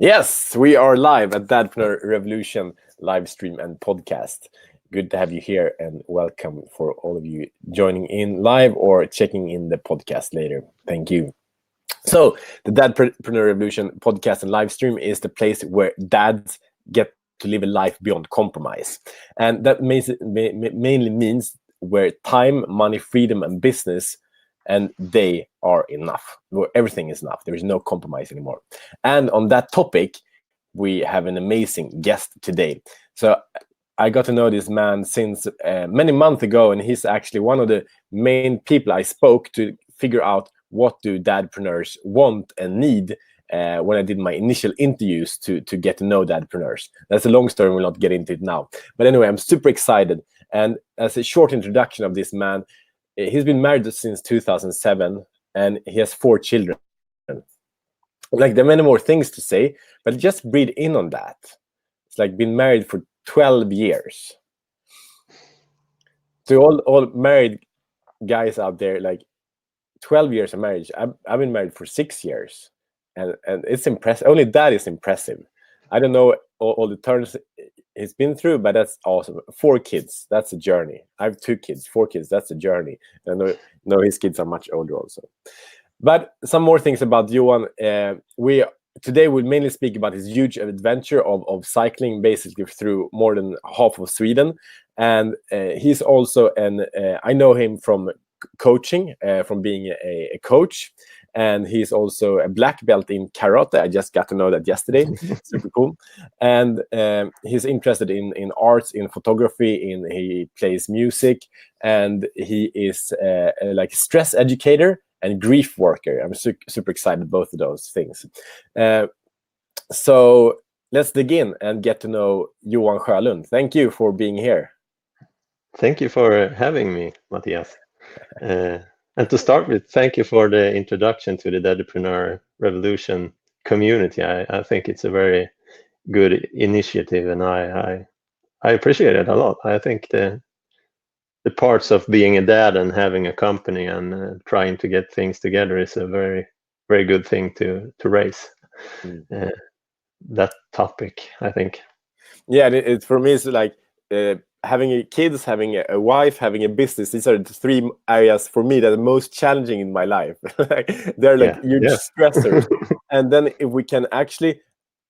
Yes, we are live at Dadpreneur Revolution live stream and podcast. Good to have you here, and welcome for all of you joining in live or checking in the podcast later. Thank you. So the Dadpreneur Revolution podcast and live stream is the place where dads get to live a life beyond compromise. And that mainly means where time, money, freedom, and business and they are enough, where everything is enough. There is no compromise anymore. And on that topic, we have an amazing guest today. So I got to know this man since many months ago, and he's actually one of the main people I spoke to figure out what do dadpreneurs want and need when I did my initial interviews to get to know dadpreneurs. That's a long story, we'll not get into it now. But anyway, I'm super excited. And as a short introduction of this man, he's been married since 2007, and he has 4 children. Like, there are many more things to say, but just breathe in on that. It's like been married for 12 years. To all married guys out there, like 12 years of marriage. I've been married for 6 years, and it's impressive. Only that is impressive. I don't know all the turns he's been through, but that's awesome. 4 kids, that's a journey. I have 2 kids, 4 kids, that's a journey. And I know his kids are much older also. But some more things about Johan. Today we'll mainly speak about his huge adventure of cycling basically through more than half of Sweden. And he's also I know him from coaching, from being a coach. And he's also a black belt in karate. I just got to know that yesterday. Super cool. And he's interested in arts, in photography, he plays music, and he is like a stress educator and grief worker. I'm super excited both of those things. So let's dig in and get to know Johan Sjölund. Thank you for being here. Thank you for having me, Matthias. And to start with, thank you for the introduction to the Dadpreneur Revolution community. I think it's a very good initiative, and I appreciate it a lot. I think the parts of being a dad and having a company and trying to get things together is a very, very good thing to raise. That topic, I think. Yeah, it for me, it's like having kids, having a wife, having a business. These are the 3 areas for me that are most challenging in my life. They're like huge stressors. And then if we can actually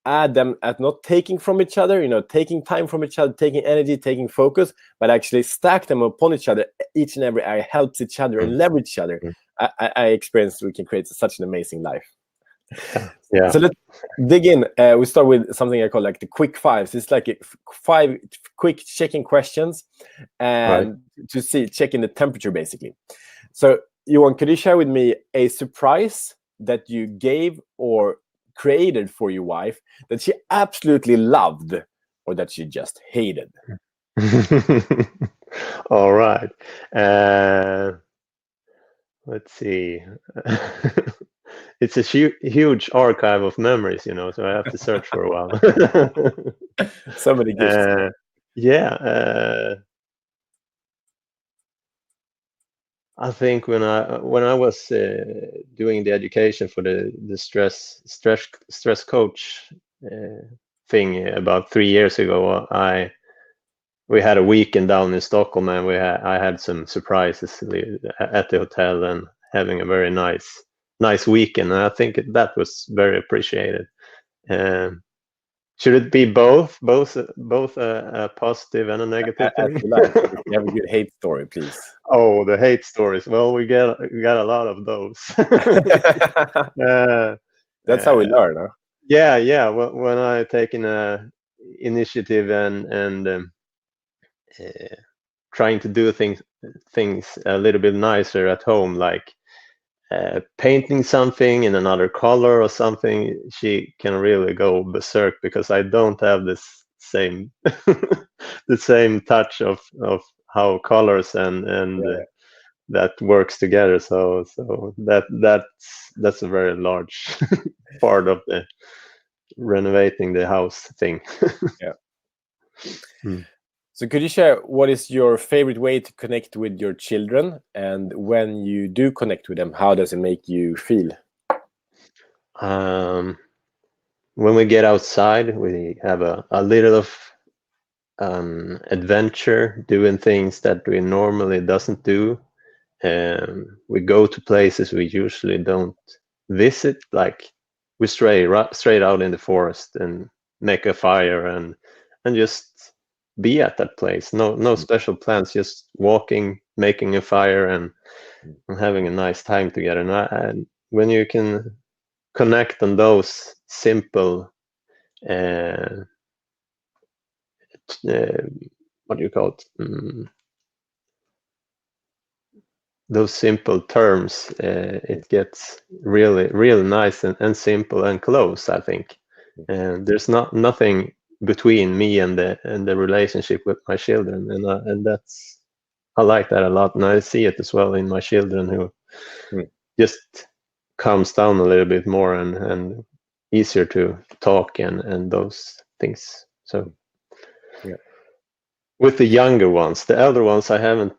add them at not taking from each other, taking time from each other, taking energy, taking focus, but actually stack them upon each other. Each and every area helps each other and leverage each other. I experienced we can create such an amazing life. Yeah. So let's dig in. We start with something I call like the quick 5s. It's like 5 quick checking questions, and checking the temperature basically. So Johan, could you share with me a surprise that you gave or created for your wife that she absolutely loved or that she just hated? All right. Let's see. It's a huge archive of memories, so I have to search for a while. So many gifts. I think when I was doing the education for the stress coach thing about 3 years ago, we had a weekend down in Stockholm, and I had some surprises at the hotel and having a very nice weekend. And I think that was very appreciated. Should it be both a positive and a negative thing? If you have a good hate story, please. Oh, the hate stories. Well, we got a lot of those. That's how we learn, huh? Yeah. When I taken a initiative and trying to do things a little bit nicer at home, like painting something in another color or something, she can really go berserk because I don't have this same the same touch of how colors and that works together. So that's a very large part of the renovating the house thing. So could you share what is your favorite way to connect with your children, and when you do connect with them, how does it make you feel? when we get outside, we have a little of adventure, doing things that we normally doesn't do. We go to places we usually don't visit, like we straight out in the forest and make a fire and just be at that place. No special plans, just walking, making a fire, and having a nice time together. And when you can connect on those simple what do you call it? Those simple terms, it gets really nice and simple and close, I think. And there's nothing between me and the relationship with my children, and that's, I like that a lot, and I see it as well in my children, who just calms down a little bit more and easier to talk and those things. So yeah. With the younger ones, the elder ones, I haven't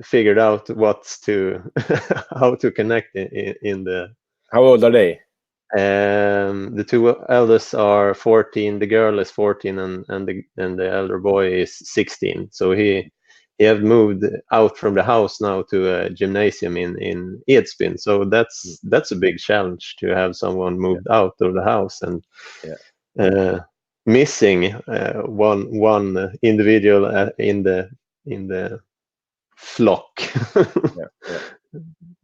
figured out how to connect in the. How old are they? The two eldest are 14. The girl is 14, and the elder boy is 16. So he have moved out from the house now to a gymnasium in Edsbyn. So that's a big challenge, to have someone moved out of the house and missing one individual in the flock.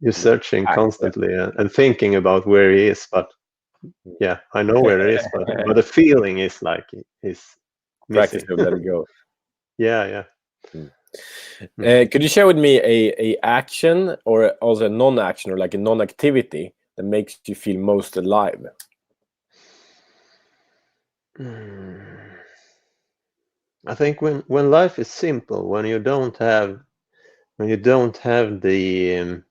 You're searching constantly and thinking about where he is, but yeah, I know where he is, but the feeling is like he's missing. Practice to let it go. Yeah. Could you share with me a action, or also a non-action, or like a non-activity that makes you feel most alive? I think when life is simple, when you don't have the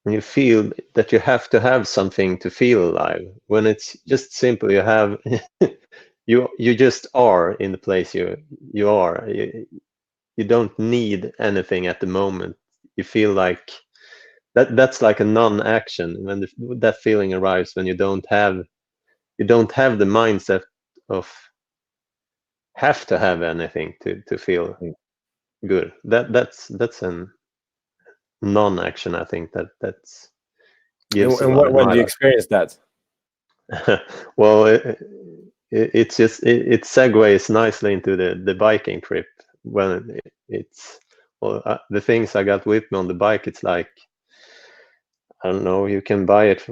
when you feel that you have to have something to feel alive, when it's just simple, you have you just are in the place you are. You don't need anything at the moment. You feel like that's like a non-action, when that feeling arrives, when you don't have the mindset of have to have anything to feel good. That's a non-action. I think that's gives a And lot of when my do you life. experience that? Well, it's just it segues nicely into the biking trip, when it's the things I got with me on the bike. It's like, I don't know, you can buy it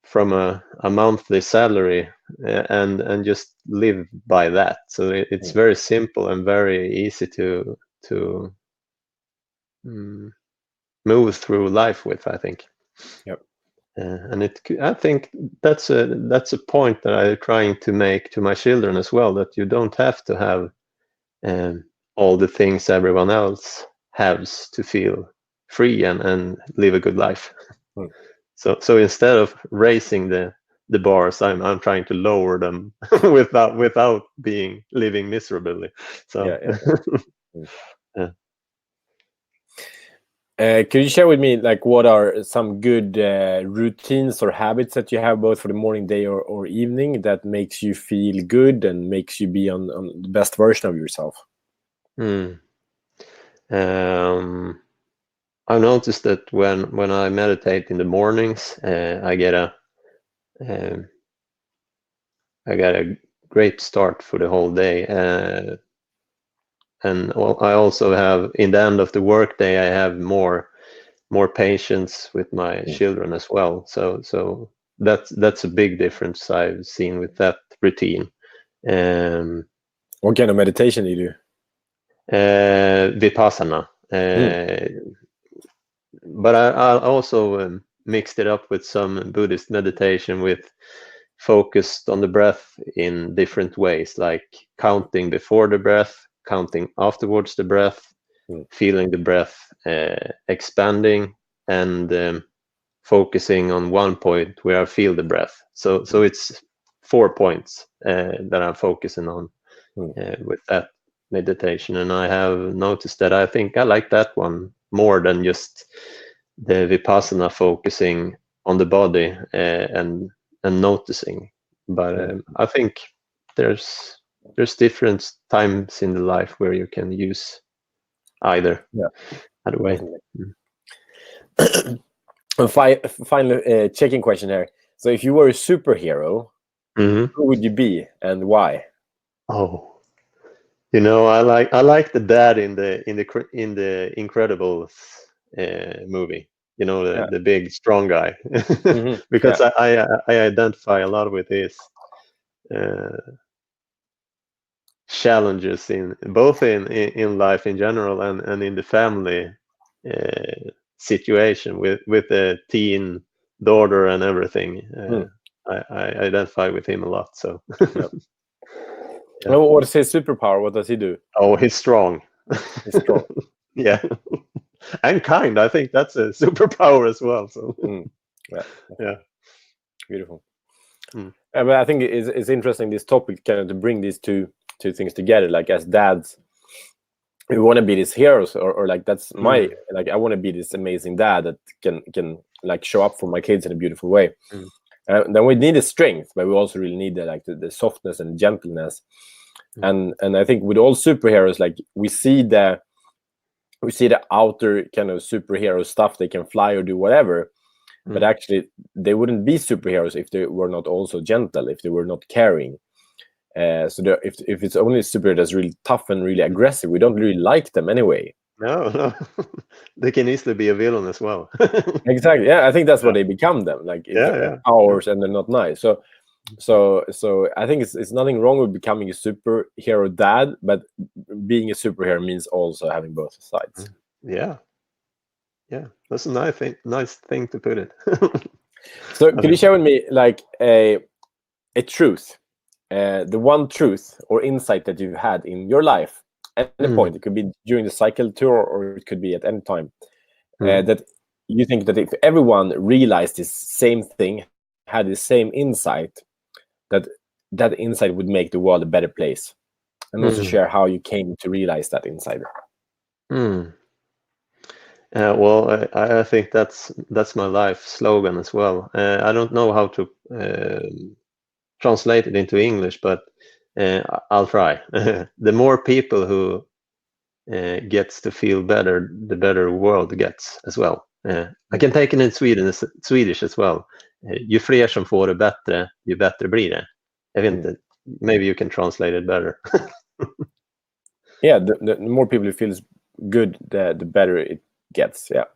from a monthly salary, and just live by that. So it's very simple and very easy to move through life with, I think. Yep. And I think that's a point that I'm trying to make to my children as well, that you don't have to have all the things everyone else has to feel free and live a good life. So instead of raising the bars, I'm trying to lower them without living miserably. So yeah. Could you share with me, like, what are some good routines or habits that you have, both for the morning, day, or evening, that makes you feel good and makes you be on the best version of yourself? I've noticed that when I meditate in the mornings, I get a great start for the whole day. And I also have, in the end of the workday, I have more patience with my children as well. So that's a big difference I've seen with that routine. What kind of meditation do you do? Vipassana. But I also mixed it up with some Buddhist meditation, with focused on the breath in different ways, like counting before the breath, counting afterwards the breath, feeling the breath expanding, and focusing on one point where I feel the breath. So it's 4 points that I'm focusing on with that meditation. And I have noticed that I think I like that one more than just the Vipassana focusing on the body and and noticing. But I think there's different times in the life where you can use either way. Final checking question here. So if you were a superhero, who would you be and why? Oh, I like the dad in the Incredibles movie. The big strong guy, because I identify a lot with his challenges in both in life in general and in the family situation with the teen daughter and everything. I identify with him a lot. So. What's his superpower? What does he do? Oh, he's strong. He's strong. Yeah. And kind. I think that's a superpower as well. So. Yeah. Beautiful. But I think it's interesting, this topic, kind of to bring these two things together. Like, as dads, we want to be these heroes, or like, that's my like, I want to be this amazing dad that can like show up for my kids in a beautiful way. Then we need the strength, but we also really need the softness and gentleness. And I think with all superheroes, like, we see the outer kind of superhero stuff. They can fly or do whatever, but actually they wouldn't be superheroes if they were not also gentle, if they were not caring. So if it's only a superhero that's really tough and really aggressive, we don't really like them anyway. No. They can easily be a villain as well. Exactly. Yeah, I think that's what they become then. Like, if they have powers and they're not nice. So I think it's nothing wrong with becoming a superhero dad, but being a superhero means also having both sides. Yeah, that's a nice thing to put it. So could you share with me like a truth, the one truth or insight that you've had in your life at any point? It could be during the cycle tour, or it could be at any time, that you think that if everyone realized this same thing, had the same insight, that insight would make the world a better place. And also share how you came to realize that insight. Well, I think that's my life slogan as well. I don't know how to translate it into English, but I'll try. The more people who gets to feel better, the better the world gets as well. I can take it in Swedish as well. Ju fler som får det bättre, ju bättre blir det. Jag vet inte, maybe you can translate it better. Yeah, the more people it feels good, the better it gets. Yeah.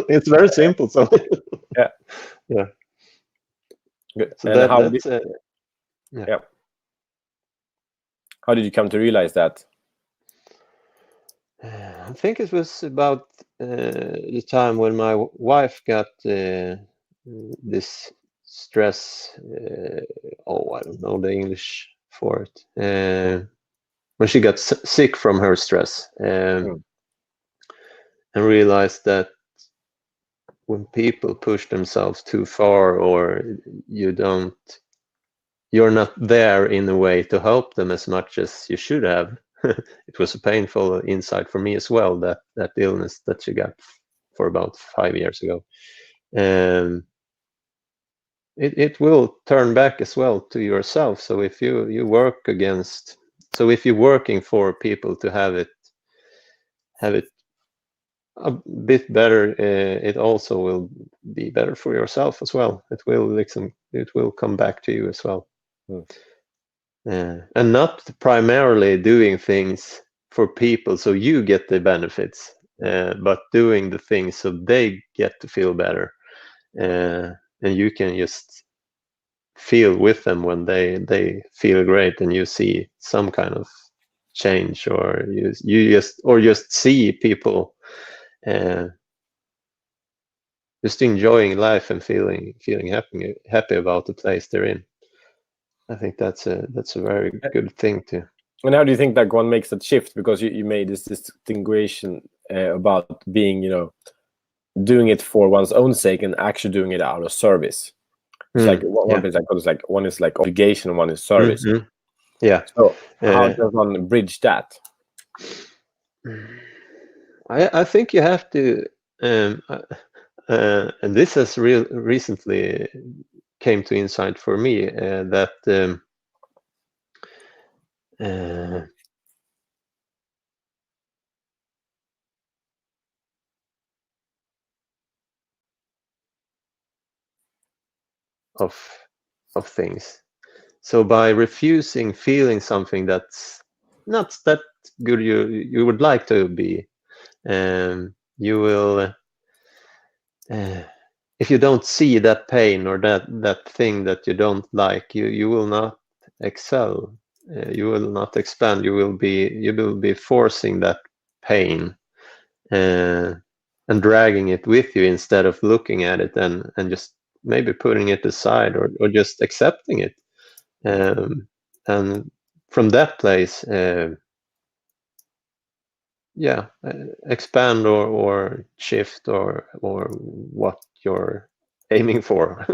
It's very simple. So yeah. Good. So and that's how did you come to realize that? I think it was about the time when my wife got this stress. I don't know the English for it. When she got sick from her stress, and realized that when people push themselves too far, or you're not there in a way to help them as much as you should have. It was a painful insight for me as well, that illness that she got for about 5 years ago. It will turn back as well to yourself. So if you work against, so if you're working for people to have it a bit better, it also will be better for yourself as well. It will come back to you as well. And not primarily doing things for people so you get the benefits, but doing the things so they get to feel better, and you can just feel with them when they feel great, and you see some kind of change, or you just see people just enjoying life and feeling happy about the place they're in. I think that's a very good thing too. And how do you think that one makes that shift? Because you made this distinction about being, doing it for one's own sake and actually doing it out of service. It's like one is like obligation and one is service. Yeah. So how does one bridge that? I think you have to, and this has recently came to insight for me that of things. So by refusing feeling something that's not that good you would like to be, you will, if you don't see that pain or that thing that you don't like, you will not excel. You will not expand. You will be forcing that pain and dragging it with you instead of looking at it and just maybe putting it aside or just accepting it. And from that place, expand or shift or what you're aiming for.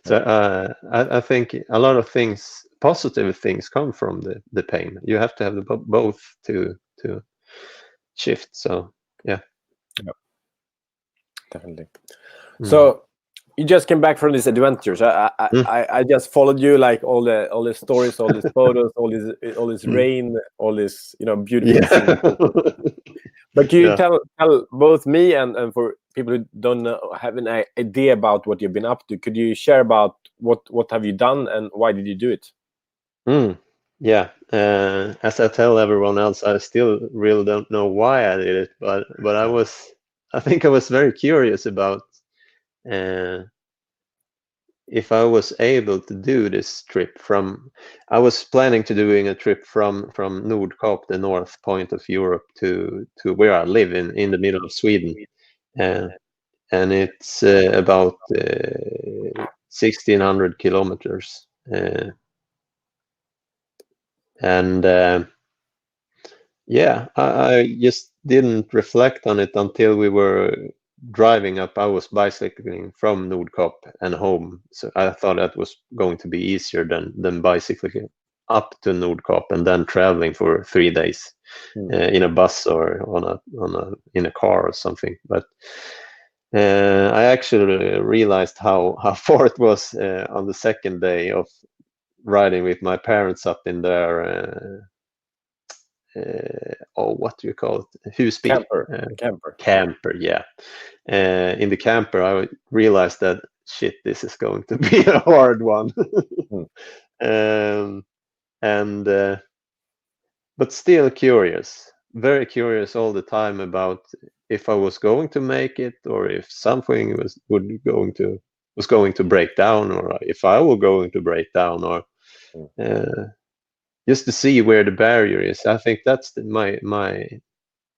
So I think a lot of things, positive things, come from the pain. You have to have both to shift. So yeah. Definitely. So you just came back from these adventures. I just followed you, like all the stories, all these photos, all this rain, all this beautiful things. But can you tell both me and for people who don't have an idea about what you've been up to, could you share about what have you done and why did you do it? Yeah. As I tell everyone else, I still really don't know why I did it, but I think I was very curious about if I was able to do this trip I was planning to doing a trip from Nordkap, the north point of Europe, to where I live in the middle of Sweden. And it's about 1,600 kilometers. I just didn't reflect on it until we were driving up. I was bicycling from Nordkap and home, so I thought that was going to be easier than bicycling up to Nordkap and then traveling for 3 days in a bus or in a car or something. But I actually realized how far it was on the second day of riding with my parents up in their what do you call it? Husbil. Camper, yeah. In the camper, I realized that this is going to be a hard one. But still curious, very curious all the time about if I was going to make it or if something was going to break down, or if I were going to break down, or just to see where the barrier is. I think that's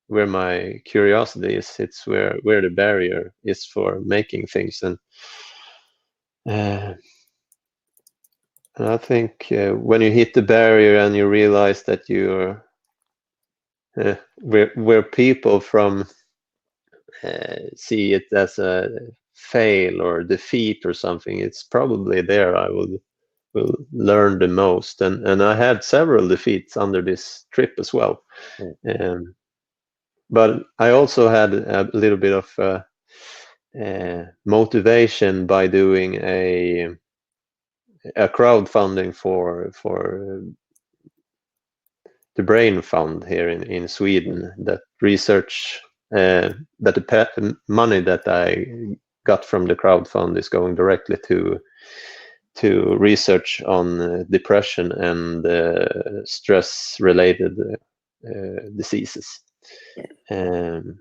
where my curiosity is. It's where the barrier is for making things, and I think when you hit the barrier and you realize that you're where people from see it as a fail or defeat or something, it's probably there I will learn the most. And I had several defeats under this trip as well. But I also had a little bit of motivation by doing a crowdfunding for the Brain Fund here in Sweden, that research that the money that I got from the crowdfund is going directly to research on depression and stress-related diseases. And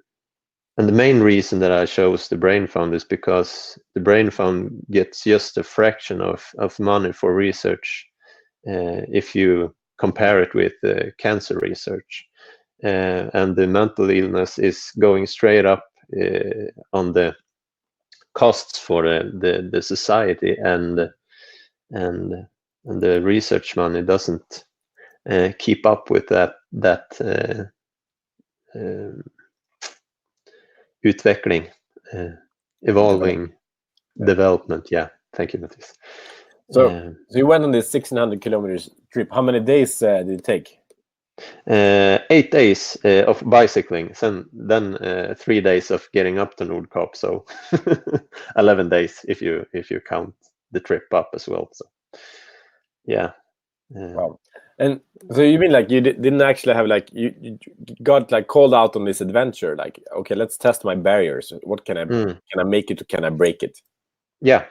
the main reason that I chose the Brain Fund is because the Brain Fund gets just a fraction of money for research if you compare it with cancer research. And the mental illness is going straight up on the costs for the society, and the research money doesn't keep up with that utveckling, evolving development. Yeah, thank you, Mattis. So you went on this 1,600 kilometers trip. How many days did it take? 8 days of bicycling, and then 3 days of getting up to Nordkap. So 11 days if you count the trip up as well. So yeah. Wow. And so you mean like you didn't actually have like you got like called out on this adventure, like, okay, let's test my barriers. What can I make it or can I break it? Yeah.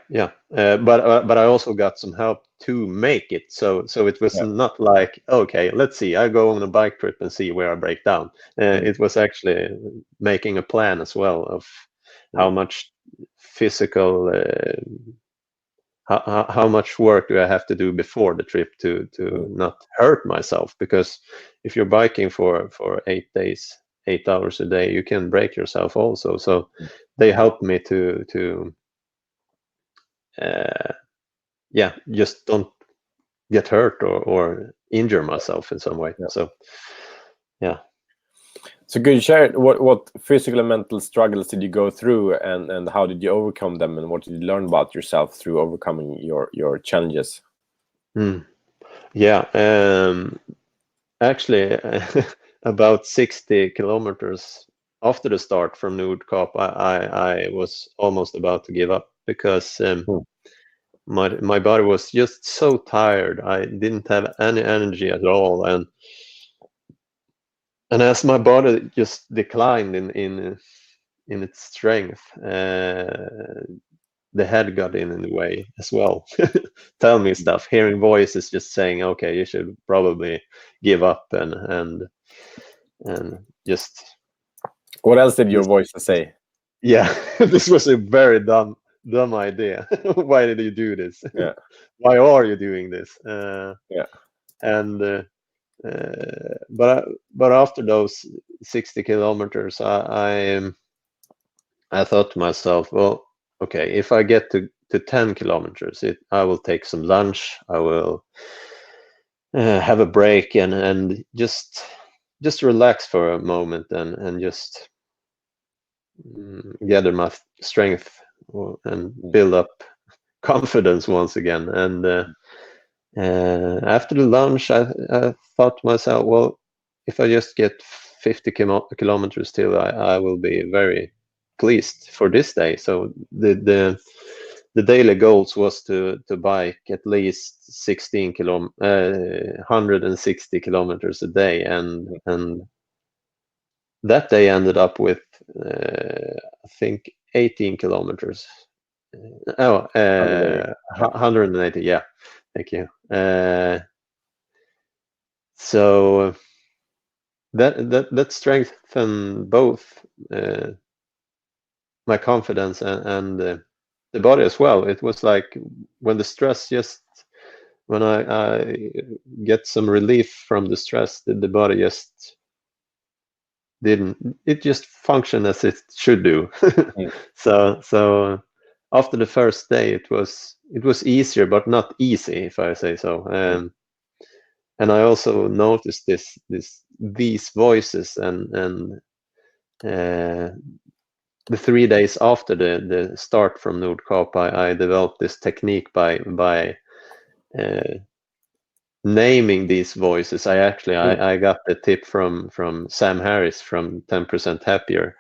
But I also got some help to make it. So it was not like, okay, let's see, I go on a bike trip and see where I break down. It was actually making a plan as well of how much physical, how much work do I have to do before the trip to not hurt myself? Because if you're biking for 8 days, 8 hours a day, you can break yourself also. So they helped me to just don't get hurt or injure myself in some way. So yeah. So could you share what physical and mental struggles did you go through, and how did you overcome them, and what did you learn about yourself through overcoming your challenges? Actually, about 60 kilometers after the start from Nordkap, I was almost about to give up because my body was just so tired. I didn't have any energy at all, and as my body just declined in its strength, the head got in the way as well. Tell me stuff, hearing voices just saying, okay, you should probably give up and just. What else did your voice say? Yeah, this was a very dumb idea. Why did you do this? Yeah. Why are you doing this? And but after those 60 kilometers, I thought to myself, well, okay, if I get to 10 kilometers, I will take some lunch. I will have a break and just relax for a moment and just gather my strength and build up confidence once again. And after the lunch, I thought to myself, well, if I just get 50 kilometers still, I will be very pleased for this day. So the daily goals was to bike at least 160 kilometers a day, and that day ended up with I think 18 kilometers. 180. Yeah, thank you. So that strengthened both my confidence and the body as well. It was like when the stress when I get some relief from the stress, the body just functioned as it should do. So after the first day, it was easier, but not easy, if I say so. And I also noticed these voices and the 3 days after the start from Nordkap, I developed this technique by naming these voices. I got the tip from Sam Harris from 10% Happier,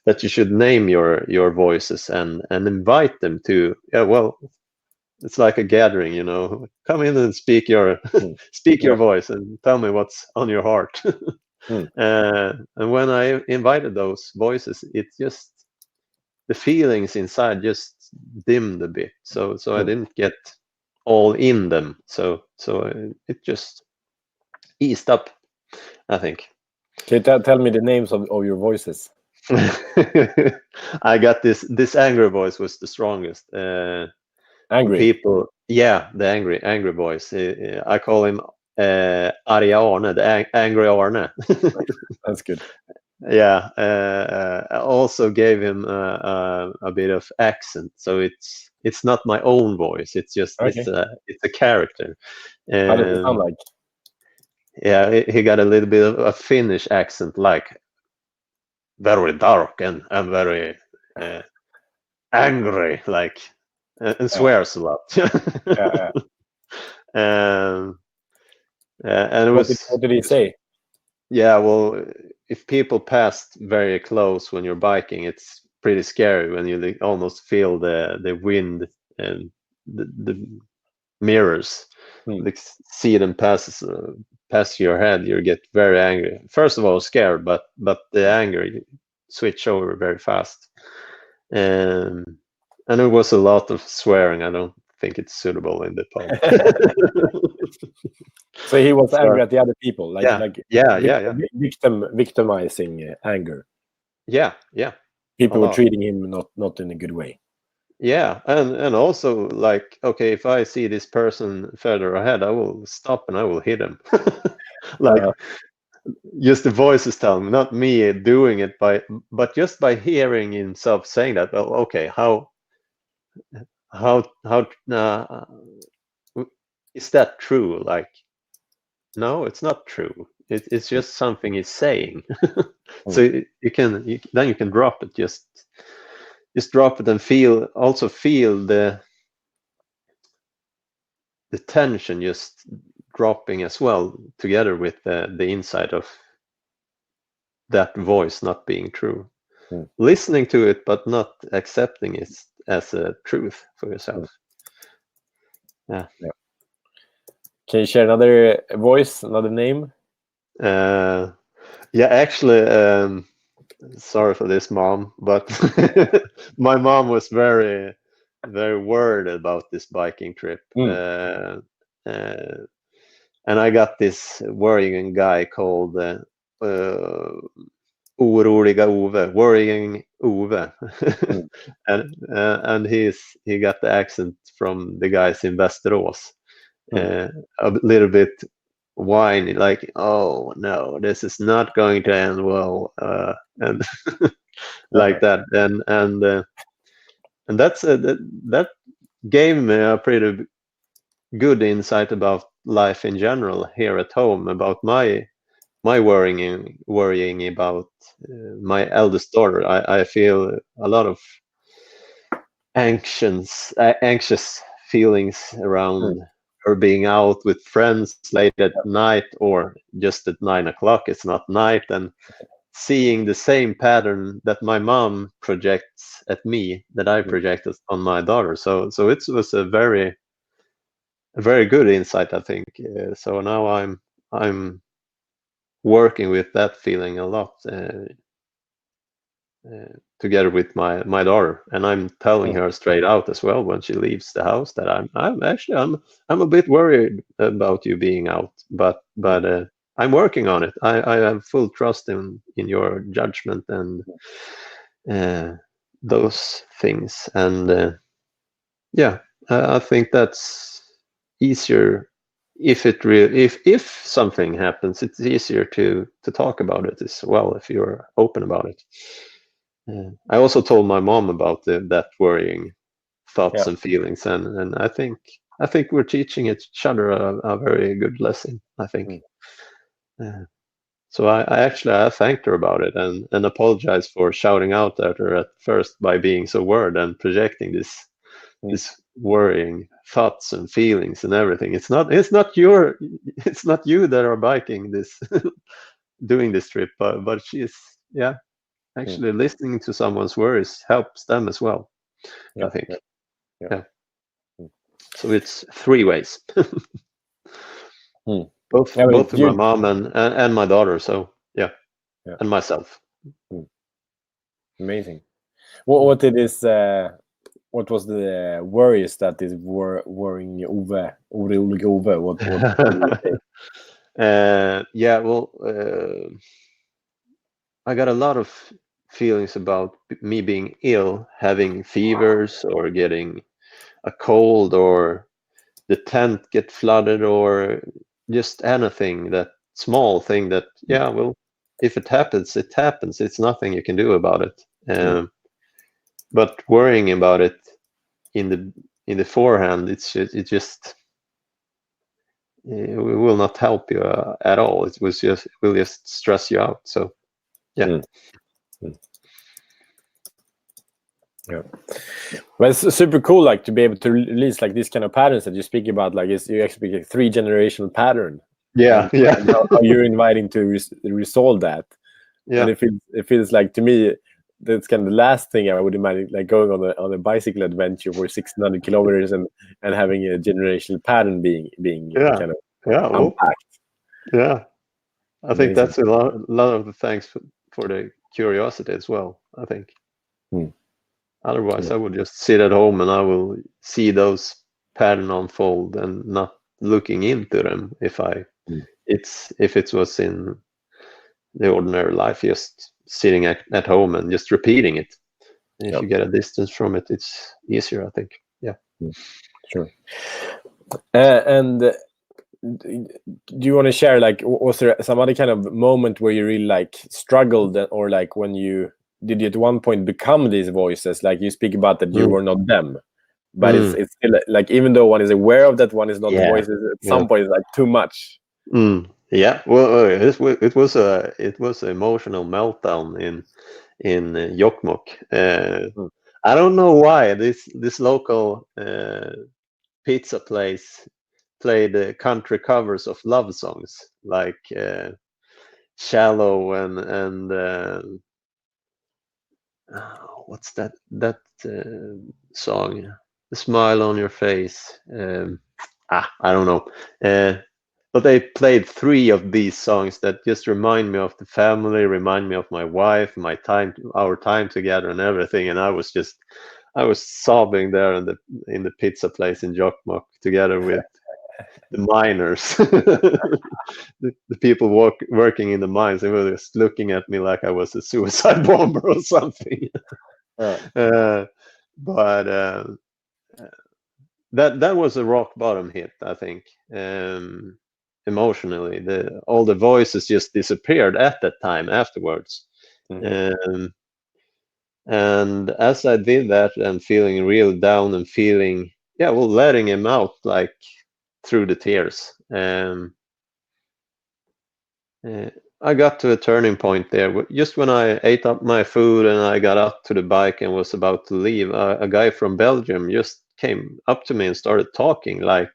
that you should name your voices and invite them to. Well, it's like a gathering, come in and speak your your voice and tell me what's on your heart. And when I invited those voices, it just, the feelings inside just dimmed a bit. So I didn't get all in them. So it just eased up, I think. Can you tell me the names of your voices? I got this angry voice was the strongest. Angry? People, yeah, the angry voice. I call him Arja Arne, the angry Arne. That's good. Yeah, I also gave him a bit of accent, so it's not my own voice. It's just it's a character. How does it sound like? Yeah, he got a little bit of a Finnish accent, like very dark and very angry, like, and swears a lot. And it was. What did he say? Yeah, well, if people passed very close when you're biking, it's pretty scary when you almost feel the wind the mirrors, Hmm. like see them pass your head, you get very angry. First of all, scared, but the anger you switch over very fast. And it was a lot of swearing. I don't think it's suitable in the pod. So he was So, angry at the other people, yeah, like yeah. victimizing anger. Yeah, a People were lot. treating him not in a good way. Yeah, and also like, okay, if I see this person further ahead, I will stop and I will hit him. Like, just the voices telling me, not me doing it but just by hearing himself saying that. Well, okay, how is that true? Like, no, it's not true. It's just something he's saying. So then you can drop it. Just drop it and feel the tension just dropping as well, together with the insight of that voice not being true. Listening to it but not accepting it as a truth for yourself. Yeah. Can you share another voice, another name? Yeah, actually, sorry for this, Mom, but my mom was very, very worried about this biking trip. And I got this worrying guy called Oroliga Ove, worrying Ove. And he got the accent from the guys in Västerås. A little bit whiny, like, oh no, this is not going to end well, and like that. And that gave me a pretty good insight about life in general here at home, about my worrying about my eldest daughter. I feel a lot of anxious feelings around her being out with friends late at night, or just at 9 o'clock. It's not night, and seeing the same pattern that my mom projects at me, that I projected on my daughter. So it was a very good insight, I think. So now I'm working with that feeling a lot, together with my daughter, and I'm telling her straight out as well when she leaves the house that I'm a bit worried about you being out, but I'm working on it. I have full trust in your judgment and those things, and yeah, I think that's easier. If something happens, it's easier to talk about it as well, if you're open about it. I also told my mom about that worrying thoughts and feelings, and I think we're teaching each other a very good lesson, I think. So I thanked her about it, and apologized for shouting out at her at first by being so worried and projecting this worrying thoughts and feelings and everything. It's not you that are biking this doing this trip, but she's actually listening to someone's worries helps them as well, I think. Yeah. So it's three ways. Both with my mom and my daughter. So yeah. And myself. Amazing. What was the worries that is worrying Ove? What did you say? Yeah, well, I got a lot of feelings about me being ill, having fevers, or getting a cold, or the tent get flooded, or just anything, that small thing that, well, if it happens, it happens. It's nothing you can do about it. But worrying about it in the forehand, it will not help you at all. It will just stress you out. So yeah. Yeah, well, it's super cool, like, to be able to release like this kind of patterns that you speak about. Like, you actually a 3-generational pattern. Yeah. And how you're inviting to resolve that. Yeah. And it feels like, to me, that's kind of the last thing I would imagine, like going on a bicycle adventure for 1,600 kilometers and having a generational pattern being Yeah. kind of Yeah. Well, unpacked. yeah. I think Amazing. that's a lot of the thanks for the curiosity as well, I think. Hmm. Otherwise, Yeah. I would just sit at home and I will see those pattern unfold and not looking into them if Hmm. it was in the ordinary life, just sitting at home and just repeating it. And if Yeah. you get a distance from it, it's easier, I think. Yeah. Hmm. Sure. And do you want to share, like, was there some other kind of moment where you really like struggled, or like when you did you at one point become these voices? Like you speak about that you Mm. were not them, but Mm. it's still like, even though one is aware of that one is not the Yeah. voices, at Yeah. some point it's like too much. Yeah. Well, it was an emotional meltdown in Jokkmokk. Mm. I don't know why this local pizza place played country covers of love songs like "Shallow" and what's that song? "The Smile on Your Face." I don't know. But they played 3 of these songs that just remind me of the family, remind me of my wife, our time together, and everything. And I was sobbing there in the pizza place in Jokkmokk together with the miners, the people working in the mines. They were just looking at me like I was a suicide bomber or something. Uh, uh, but that was a rock bottom hit, I think. Emotionally, all the voices just disappeared at that time afterwards. mhm. Um, and as I did that and feeling real down and feeling, yeah, well, letting him out like through the tears. Uh, I got to a turning point there. Just when I ate up my food and I got up to the bike and was about to leave, a guy from Belgium just came up to me and started talking. Like,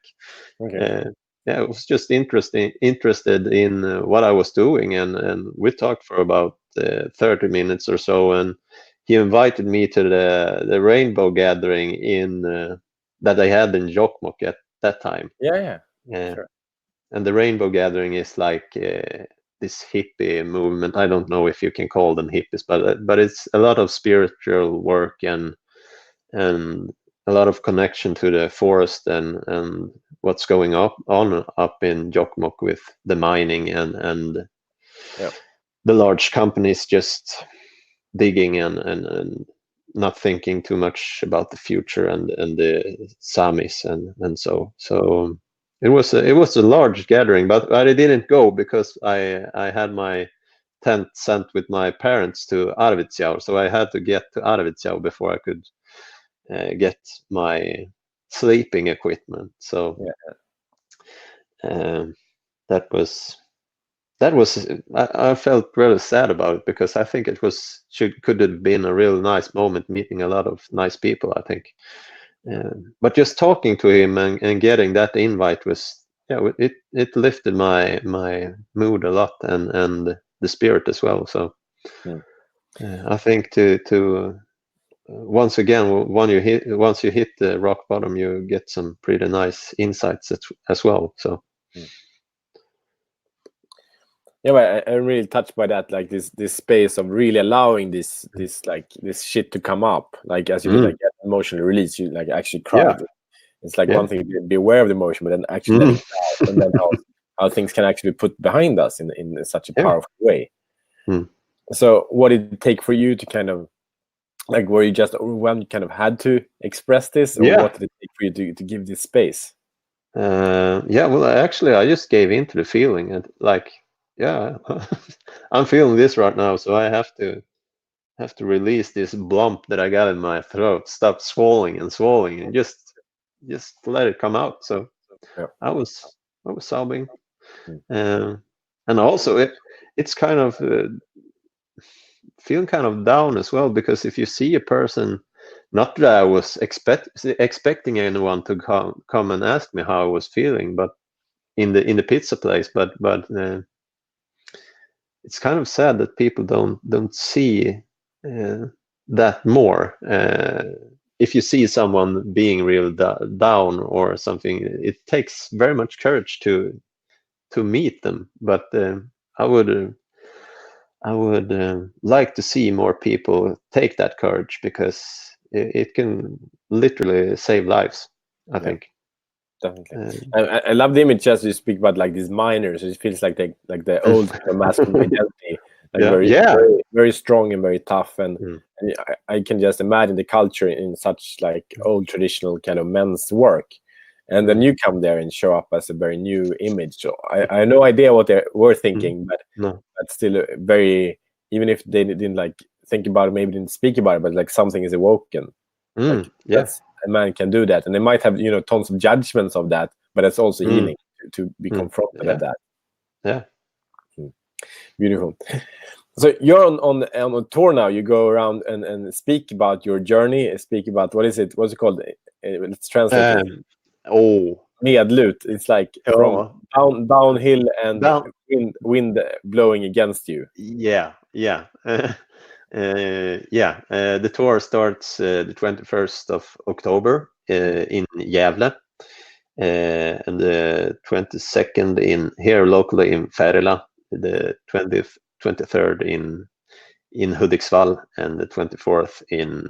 Okay. uh, yeah, I was just interested in what I was doing, and we talked for about 30 minutes or so. And he invited me to the rainbow gathering in that they had in Jokkmokk at that time. Yeah. Uh, Sure. and the rainbow gathering is like this hippie movement. I don't know if you can call them hippies, but it's a lot of spiritual work and a lot of connection to the forest and what's going on up in Jokkmokk with the mining and Yeah. the large companies just digging and not thinking too much about the future and the Samis and so it was a large gathering, but I didn't go because I had my tent sent with my parents to Arvidsjaur, so I had to get to Arvidsjaur before I could get my sleeping equipment. So Yeah. um, that was I felt really sad about it because I think it could have been a real nice moment meeting a lot of nice people, I think. But just talking to him and getting that invite was, yeah, it lifted my mood a lot and the spirit as well. So Mm. I think to once again, once you hit the rock bottom, you get some pretty nice insights as well. So Mm. Yeah, but I'm really touched by that, like this space of really allowing this like this shit to come up, like as you did, like emotional release, you like actually yeah, cried. It's like yeah. one thing to be aware of the emotion, but then actually letting Mhm. it out, and then how things can actually be put behind us in such a Yeah. powerful way. Mm. So what did it take for you to kind of, like, were you just overwhelmed, you kind of had to express this, or Yeah. what did it take for you to give this space? Yeah, well, I just gave in to the feeling and like, yeah, I'm feeling this right now, so I have to release this lump that I got in my throat, stop swallowing and just let it come out. So Yeah. I was I was sobbing, Mm. um, and also it's kind of feeling kind of down as well because if you see a person, not that I was expecting anyone to come and ask me how I was feeling, but in the pizza place, but it's kind of sad that people don't see that more. If you see someone being real down or something, it takes very much courage to meet them. But I would like to see more people take that courage, because it can literally save lives, I think. Definitely. I love the image as you speak about like these miners. It feels like the old masculine identity, like Yeah, very, yeah. very, very strong and very tough. And, Mm. and I can just imagine the culture in such like old traditional kind of men's work. And then you come there and show up as a very new image. So I have no idea what they were thinking, No. but still very, even if they didn't like think about it, maybe didn't speak about it, but like something is awoken. Like Yeah. that's a man can do that, and they might have tons of judgments of that, but it's also healing to be confronted Yeah. at that. Yeah. Beautiful. So you're on a tour now. You go around and speak about your journey. Speak about what's it called? Let's translate it. Oh. Medlut. It's like from Oh. downhill and Down. wind blowing against you. Yeah. Yeah. Yeah. The tour starts the 21st of October in Gävle, and the 22nd in here locally in Färila, the 20th, 23rd in Hudiksvall, and the 24th in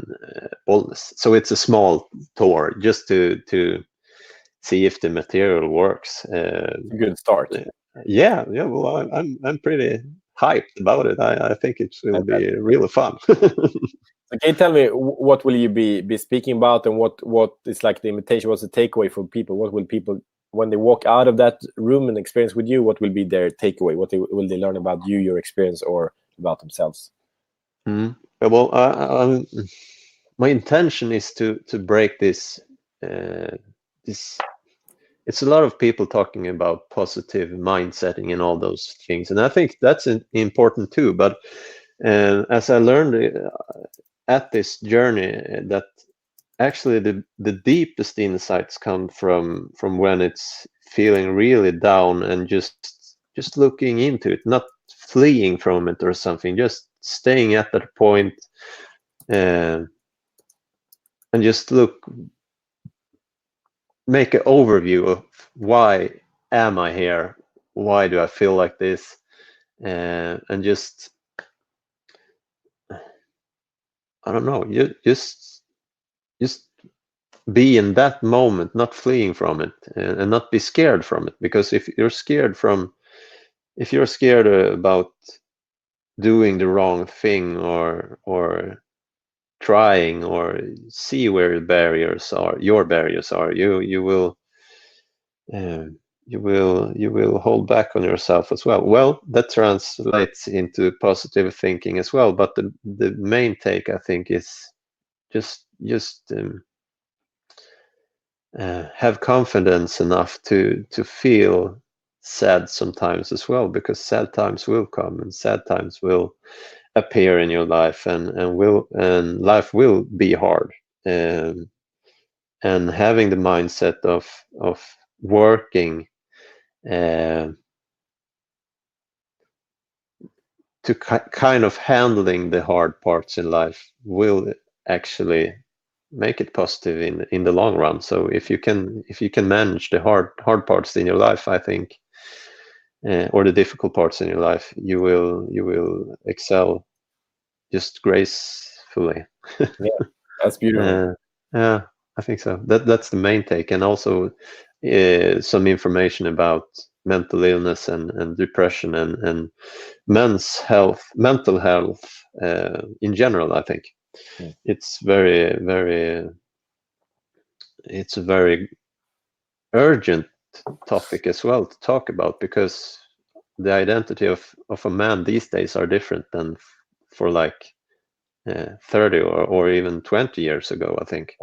Bollnäs. So it's a small tour just to see if the material works. It's a good start. Yeah. Well, I'm pretty hyped about it. I think it will be really fun. So can you tell me what will you be speaking about, and what is like the invitation? What's the takeaway for people? What will people, when they walk out of that room and experience with you, what will be their takeaway? Will they learn about you, your experience, or about themselves? Well, my intention is to break this. This It's a lot of people talking about positive mindsetting and all those things, and I think that's important too. But as I learned at this journey, that actually the deepest insights come from when it's feeling really down, and just looking into it, not fleeing from it or something, just staying at that point, and just make an overview of why am I here, why do I feel like this, and just, I don't know, you just be in that moment, not fleeing from it, and not be scared from it. Because if you're scared about doing the wrong thing, or trying, or see where your barriers are, you will you will hold back on yourself as well. Well, that translates into positive thinking as well. But the main take, I think, is just have confidence enough to feel sad sometimes as well, because sad times will come and sad times will appear in your life, and life will be hard. And having the mindset of working to kind of handling the hard parts in life will actually make it positive in the long run. So if you can manage the hard parts in your life, I think, or the difficult parts in your life, you will excel just gracefully. Yeah, that's beautiful. Yeah, I think so. That's the main take, and also some information about mental illness and depression, and mental health in general. I think it's it's a very urgent topic as well to talk about, because the identity of a man these days are different than for like 30 or even 20 years ago, I think.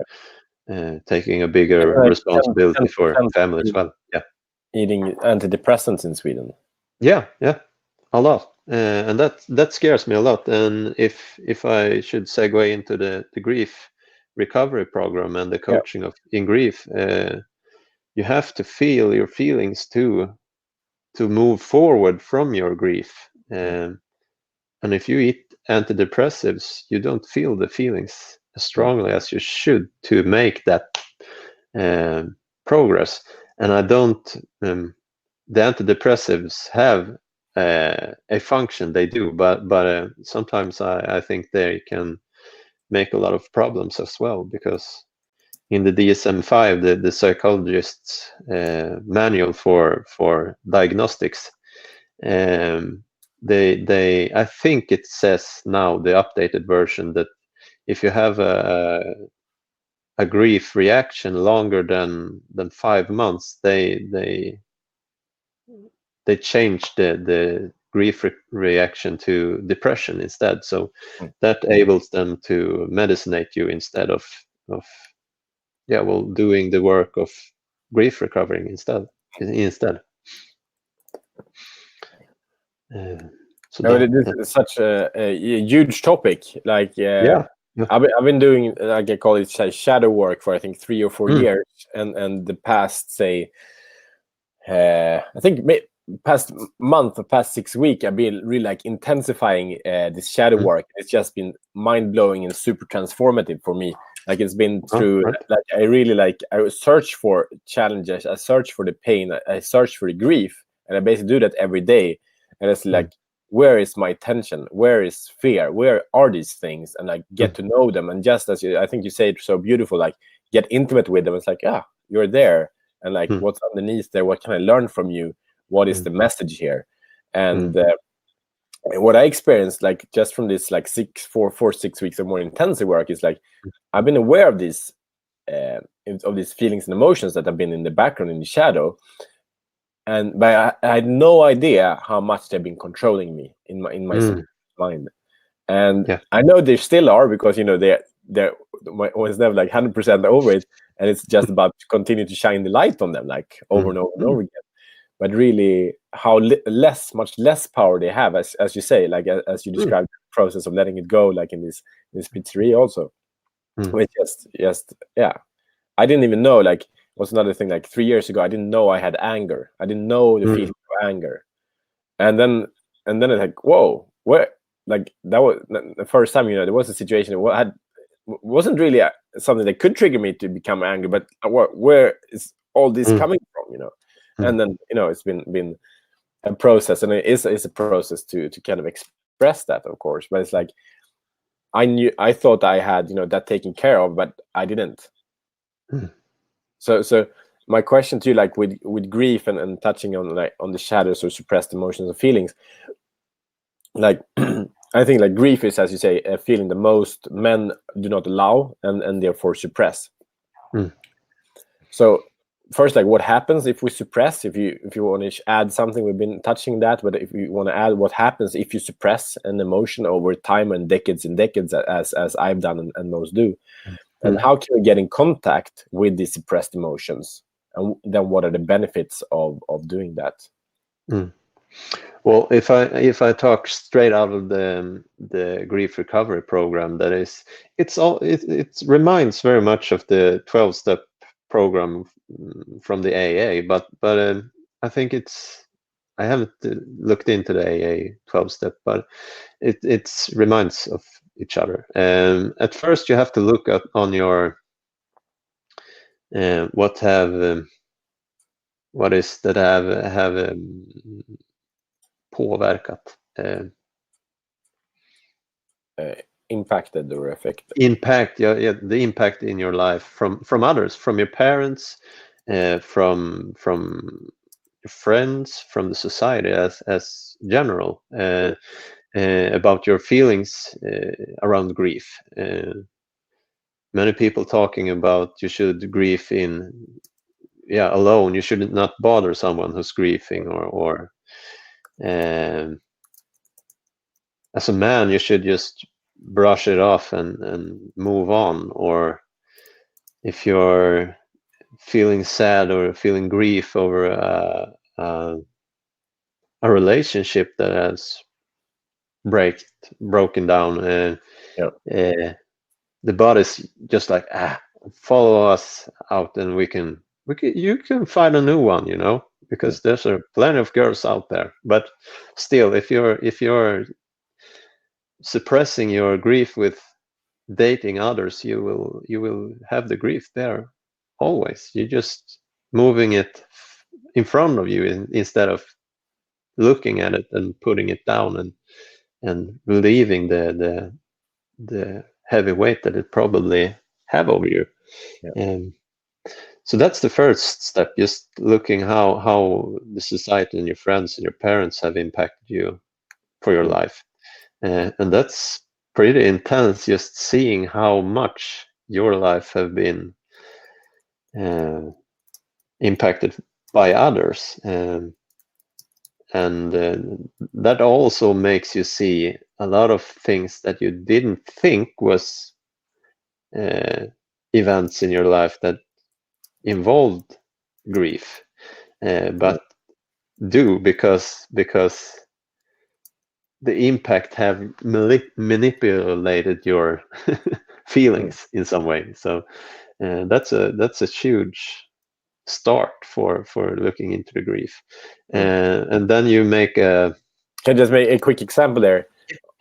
Taking a bigger Like responsibility for 10% family as well. Yeah. eating antidepressants in Sweden. Yeah, a lot, and that scares me a lot. And if I should segue into the grief recovery program and the coaching of in grief, you have to feel your feelings to move forward from your grief. And if you eat antidepressives, you don't feel the feelings as strongly as you should to make that progress. And I don't. The antidepressives have a function, they do, but sometimes I think they can make a lot of problems as well, because in the DSM-5, the psychologist's manual for diagnostics, they I think it says now, the updated version, that if you have a grief reaction longer than 5 months, they change the grief reaction to depression instead. So that enables them to medicinate you instead of doing the work of grief recovering instead. This is such a huge topic. Like, I've been doing, like I call it, shadow work for I think 3 or 4 years, and the past, say, I think past month or past 6 weeks, I've been really like intensifying this shadow work. It's just been mind blowing and super transformative for me. Like, it's been through, like, I search for challenges, I search for the pain, I search for the grief, and I basically do that every day. And it's like, where is my tension? Where is fear? Where are these things? And I get to know them. And just as I think you say it so beautiful, like, get intimate with them. It's like, you're there. And like, what's underneath there? What can I learn from you? What is the message here? And what I experienced, like, just from this, like, 6 weeks of more intensive work, is like, I've been aware of these feelings and emotions that have been in the background, in the shadow, but I had no idea how much they've been controlling me in my mind. And I know they still are, because they're was never like 100% over it, and it's just about to continue to shine the light on them, like, over and over and over again. But really, how much less power they have, as you say, like, as you described the process of letting it go, like in this pizzeria also. Which just I didn't even know, like, was another thing, like 3 years ago, I didn't know I had anger. I didn't know the feeling of anger. And then it's like, whoa, where, like, that was the first time, there was a situation that wasn't really something that could trigger me to become angry, but where is all this coming from, And then, it's been a process, and it is a process to kind of express that, of course. But it's like, I thought I had, that taken care of, but I didn't. So my question to you, like, with grief and touching on, like, on the shadows or suppressed emotions and feelings, like, I think, like, grief is, as you say, a feeling that most men do not allow and therefore suppress. So first, like, what happens if we suppress? If you want to add something, we've been touching that, but if you want to add, what happens if you suppress an emotion over time and decades as I've done and most do? And how can we get in contact with these suppressed emotions? And then what are the benefits of doing that? Well, if I talk straight out of the grief recovery program, that is, it reminds very much of the 12-step program from the AA, but I think I haven't looked into the AA 12-step, but it reminds of each other. At first, you have to look on your what is that have påverkat, impacted or affected. Impact, the impact in your life from others, from your parents, from your friends, from the society as general, about your feelings around grief. Many people talking about you should grieve alone. You should not bother someone who's grieving, or as a man, you should just brush it off and move on. Or if you're feeling sad or feeling grief over a relationship that has broken down, and the body's just like, follow us out, and you can find a new one, because there's plenty of girls out there. But still, if you're suppressing your grief with dating others, you will have the grief there always. You're just moving it in front of you instead of looking at it and putting it down and relieving the heavy weight that it probably have over you. Um, so that's the first step, just looking how the society and your friends and your parents have impacted you for your life. And that's pretty intense, just seeing how much your life have been impacted by others. And that also makes you see a lot of things that you didn't think was events in your life that involved grief, but do because the impact have manipulated your feelings in some way. So that's a huge start for looking into the grief. And then you make a Can I just make a quick example there?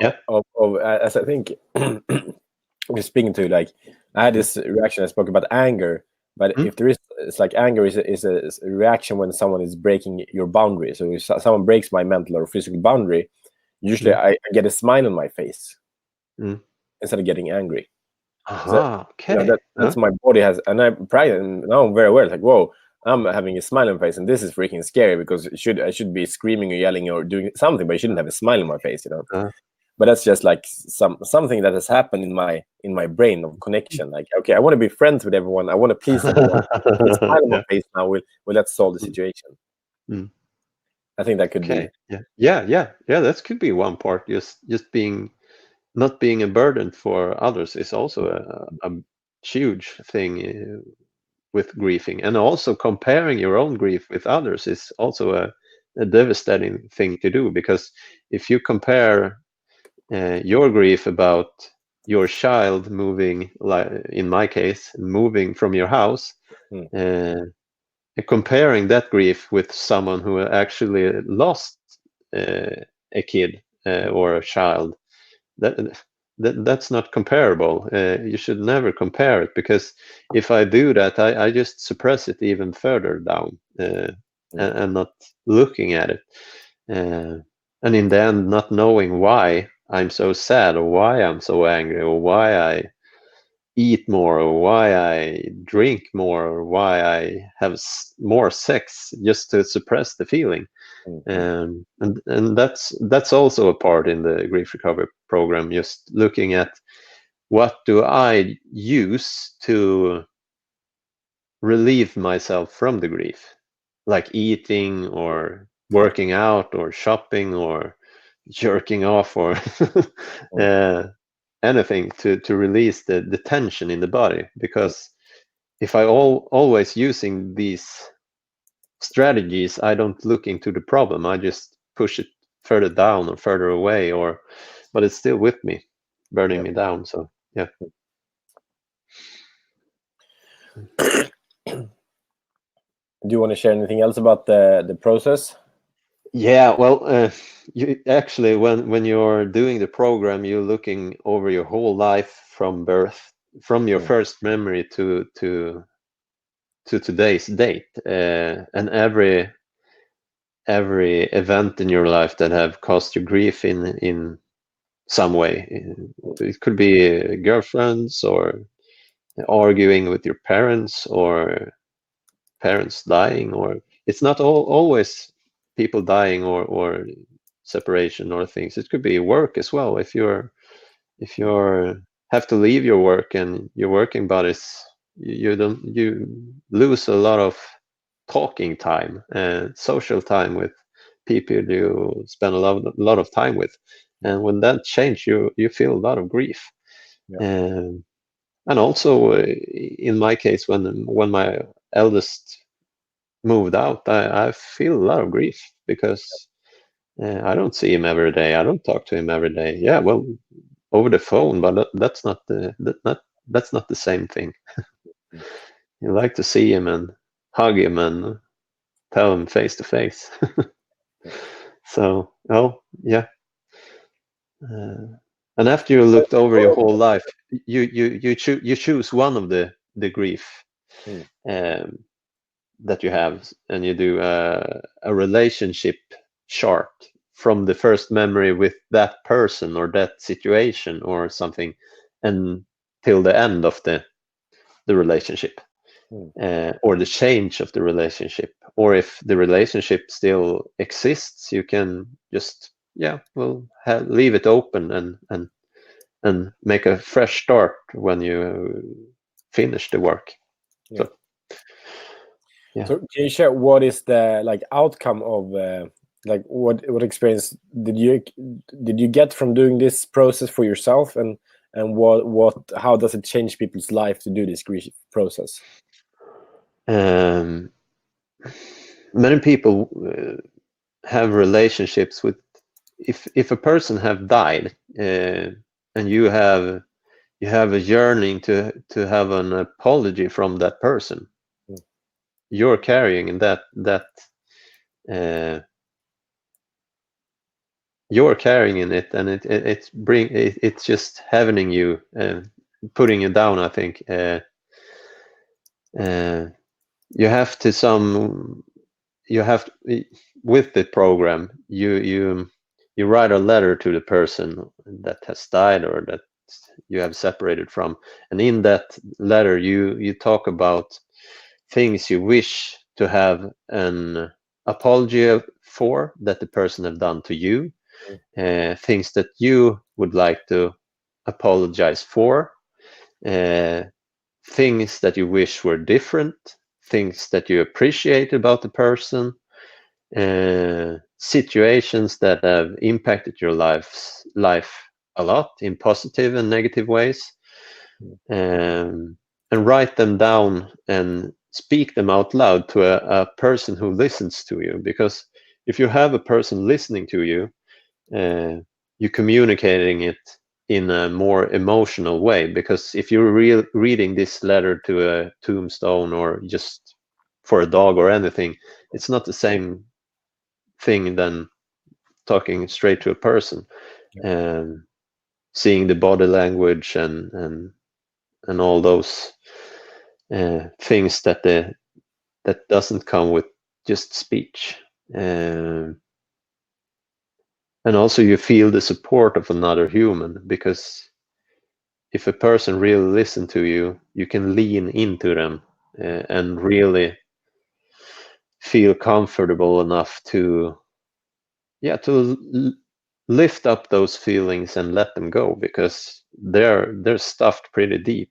Yeah. Of as I think we're speaking to, like, I had this reaction. I spoke about anger, but if there is, it's like anger is a reaction when someone is breaking your boundary. So if someone breaks my mental or physical boundary, usually I get a smile on my face instead of getting angry. So, Okay. that's my body has, and I practice, and now I'm very aware. Like, whoa, I'm having a smile on my face, and this is freaking scary because I should be screaming or yelling or doing something, but I shouldn't have a smile on my face, But that's just like something that has happened in my brain of connection. Like, okay, I want to be friends with everyone. I want to please everyone. With a smile on my face now will let's solve the situation. I think that could be. Yeah. That could be one part. Just being not being a burden for others is also a huge thing with grieving, and also comparing your own grief with others is also a devastating thing to do, because if you compare your grief about your child moving, like in my case, moving from your house, comparing that grief with someone who actually lost a kid or a child, that's not comparable. You should never compare it, because if I do that, I just suppress it even further down and not looking at it. And in the end, not knowing why I'm so sad, or why I'm so angry, or why I eat more, or why I drink more, or why I have more sex, just to suppress the feeling. And that's also a part in the grief recovery program, just looking at what do I use to relieve myself from the grief, like eating or working out or shopping or jerking off or anything to release the tension in the body. Because if I always using these strategies, I don't look into the problem. I just push it further down or further away, but it's still with me, burning me down. So yeah. Do you want to share anything else about the process? Yeah, well, you actually, when you're doing the program, you're looking over your whole life from birth, from your first memory to today's date, and every event in your life that have caused you grief in some way. It could be girlfriends, or arguing with your parents, or parents dying, or it's not always people dying or separation or things. It could be work as well. If you're have to leave your work and your working buddies, you lose a lot of talking time and social time with people you spend a lot of time with. And when that change, you feel a lot of grief. And also in my case, when my eldest moved out, I feel a lot of grief, because I don't see him every day. I don't talk to him every day. Yeah, well, over the phone, but that's not the same thing. You like to see him and hug him and tell him face to face. So, oh yeah. And after you looked over your whole life, you choose one of the grief Mm. that you have, and you do a relationship chart from the first memory with that person or that situation or something, and till the end of the relationship, or the change of the relationship, or if the relationship still exists, you can just leave it open and make a fresh start when you finish the work. Yeah. So yeah. So can you share what is the like outcome of like what experience did you get from doing this process for yourself, and what how does it change people's life to do this grief process? Many people have relationships with, if a person have died, and you have a yearning to have an apology from that person, you're carrying that you're carrying in it, and it's just having you, putting you down, I think. You have to with the program, you write a letter to the person that has died or that you have separated from, and in that letter you talk about things you wish to have an apology for that the person have done to you, things that you would like to apologize for, uh, things that you wish were different, things that you appreciate about the person, situations that have impacted your life a lot in positive and negative ways, and write them down and speak them out loud to a person who listens to you. Because if you have a person listening to you, you're communicating it in a more emotional way. Because if you're reading this letter to a tombstone or just for a dog or anything, it's not the same thing than talking straight to a person, and seeing the body language and all those things that doesn't come with just speech. And also you feel the support of another human, because if a person really listens to you, you can lean into them, and really feel comfortable enough to lift up those feelings and let them go, because they're stuffed pretty deep,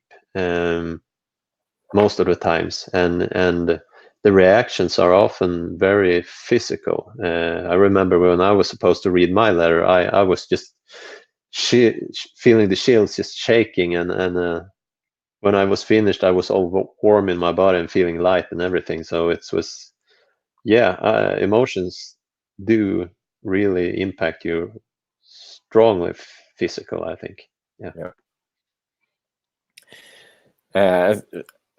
most of the times, and the reactions are often very physical. I remember when I was supposed to read my letter, I was just feeling the chills, just shaking, and when I was finished, I was all warm in my body and feeling light and everything. So it was, emotions do really impact you strongly physical, I think. Yeah.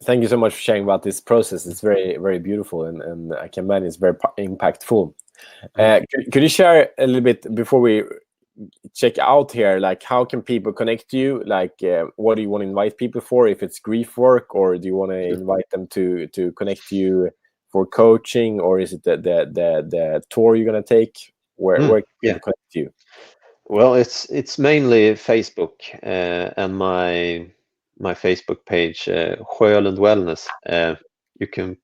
Thank you so much for sharing about this process. It's very, very beautiful, and I can imagine it's very impactful. Could you share a little bit before we check out here, like how can people connect to you? Like what do you want to invite people for, if it's grief work, or do you want to invite them to connect to you for coaching, or is it the tour you're going to take? Where can people connect to you? Well, it's mainly Facebook, and my Facebook page, Sjölund Wellness. You can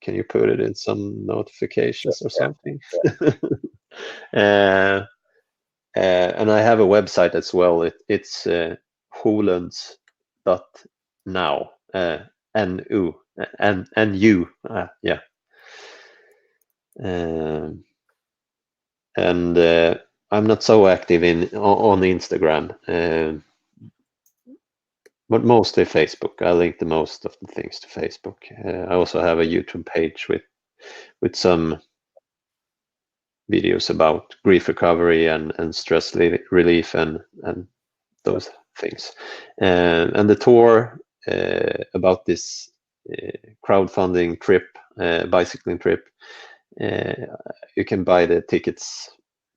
you put it in some notifications or something? And I have a website as well. It's sjölunds.now, NU, and you, yeah. And I'm not so active on Instagram, but mostly Facebook. I link the most of the things to Facebook. I also have a YouTube page with some videos about grief recovery and stress relief and those things. And the tour, about this crowdfunding trip, bicycling trip, you can buy the tickets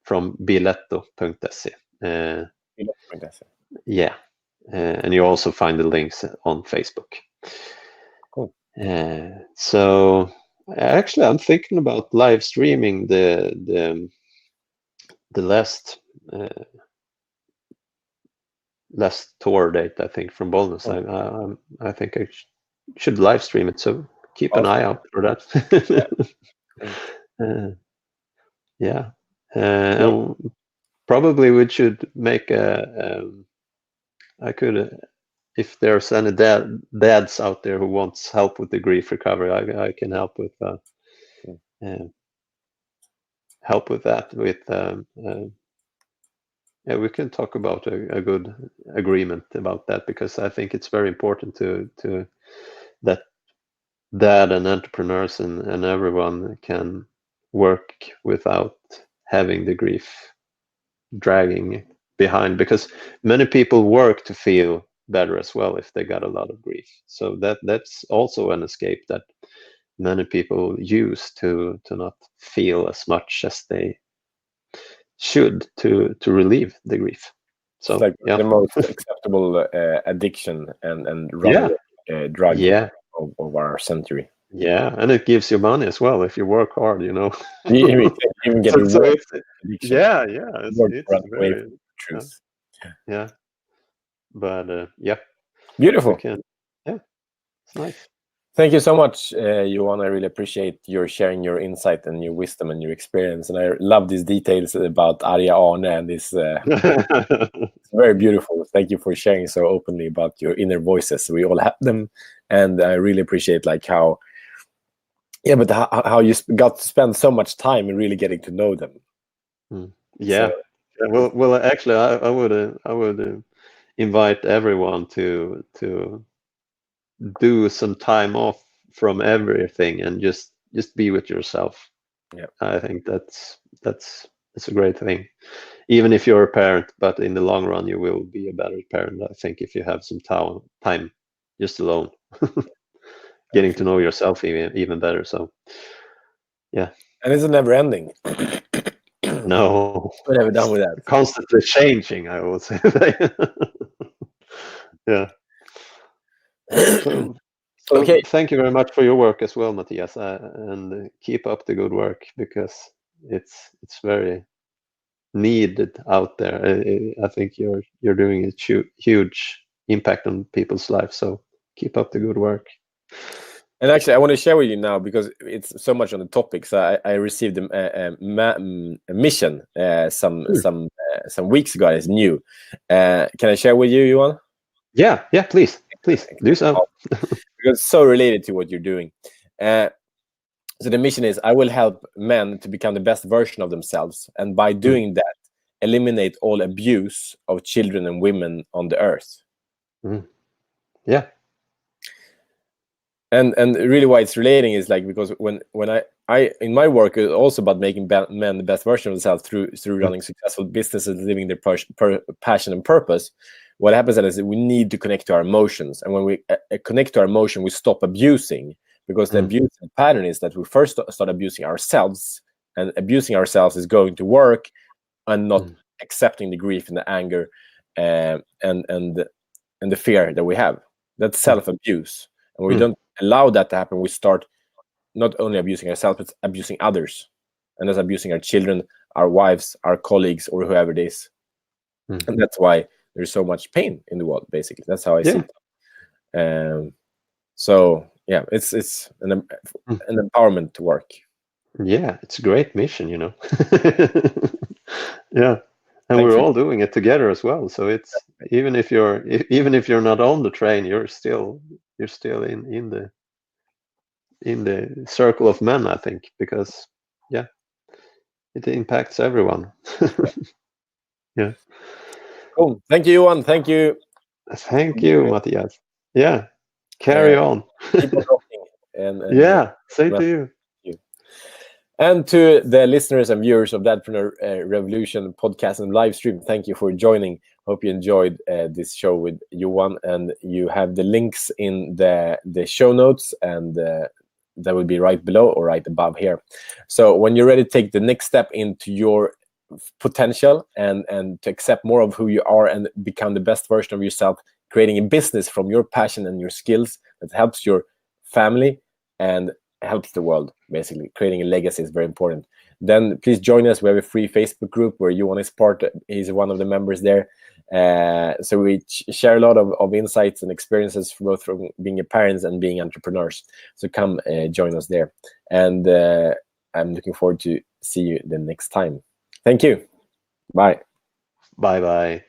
from biletto.se. Yeah, and you also find the links on Facebook. Cool. So actually, I'm thinking about live streaming the last tour date. I think from Boldness. I think I should live stream it. So keep an eye out for that. Yeah, and probably we should make I could. If there's any dads out there who wants help with the grief recovery, I can help with that. Yeah, we can talk about a good agreement about that, because I think it's very important to that dad and entrepreneurs and everyone can work without having the grief dragging behind, because many people work to feel better as well if they got a lot of grief. So that's also an escape that many people use to not feel as much as they should to relieve the grief. So it's like yeah, the most acceptable addiction and yeah, drug yeah, of our century. yeah, and it gives you money as well if you work hard, you know. You even get so reward it's addiction. yeah, Reward it's run away very from the truth. yeah, but yeah, we Beautiful. can it's nice. Thank you so much, Johan. I really appreciate your sharing your insight and your wisdom and your experience. And I love these details about Arya Arne and this. It's very beautiful. Thank you for sharing so openly about your inner voices. We all have them, and I really appreciate how you got to spend so much time in really getting to know them. Yeah. So, well, actually, I would invite everyone to do some time off from everything and just be with yourself. Yeah, I think that's a great thing, even if you're a parent. But in the long run, you will be a better parent, I think, if you have some time just alone, getting to know yourself even better. So yeah, and it's never ending. no, We're never done with that. constantly changing, I would say. Yeah. So Okay. thank you very much for your work as well, Matthias, and keep up the good work, because it's very needed out there. I think you're doing a huge impact on people's lives. So keep up the good work. And actually, I want to share with you now, because it's so much on the topic. So I received a mission some weeks ago. It's new. Can I share with you, Johan? Yeah, please do so. Because it's so related to what you're doing. So the mission is, I will help men to become the best version of themselves, and by doing that, eliminate all abuse of children and women on the earth. Yeah. And really why it's relating is because when I in my work, it's also about making men the best version of themselves through running successful businesses, living their passion and purpose. What happens then is that we need to connect to our emotions, and when we connect to our emotion, we stop abusing, because the abusive pattern is that we first start abusing ourselves, and abusing ourselves is going to work and not accepting the grief and the anger and the fear that we have. That's self-abuse. And we don't allow that to happen. We start not only abusing ourselves, but abusing others. And that's abusing our children, our wives, our colleagues, or whoever it is. And that's why there's so much pain in the world, basically. That's how I see it. So, yeah, it's an empowerment to work. Yeah, it's a great mission, you know. Yeah. And Thank we're you. all doing it together as well. So it's even if you're not on the train, you're still in the circle of men, I think, because it impacts everyone. Yeah. Cool. Thank you, Johan. Thank you. Thank you, Matthias. Yeah. Carry on. Keep on rocking. And yeah. Same to you. And to the listeners and viewers of Dadpreneur Revolution podcast and live stream, thank you for joining. Hope you enjoyed this show with Johan, and you have the links in the show notes, and that will be right below or right above here. So when you're ready to take the next step into your potential and to accept more of who you are and become the best version of yourself, creating a business from your passion and your skills that helps your family and helps the world. Basically, creating a legacy is very important. Then please join us. We have a free Facebook group where Johan is part. He's one of the members there. So we share a lot of insights and experiences both from being a parents and being entrepreneurs. So come join us there. And I'm looking forward to see you the next time. Thank you. Bye. Bye bye.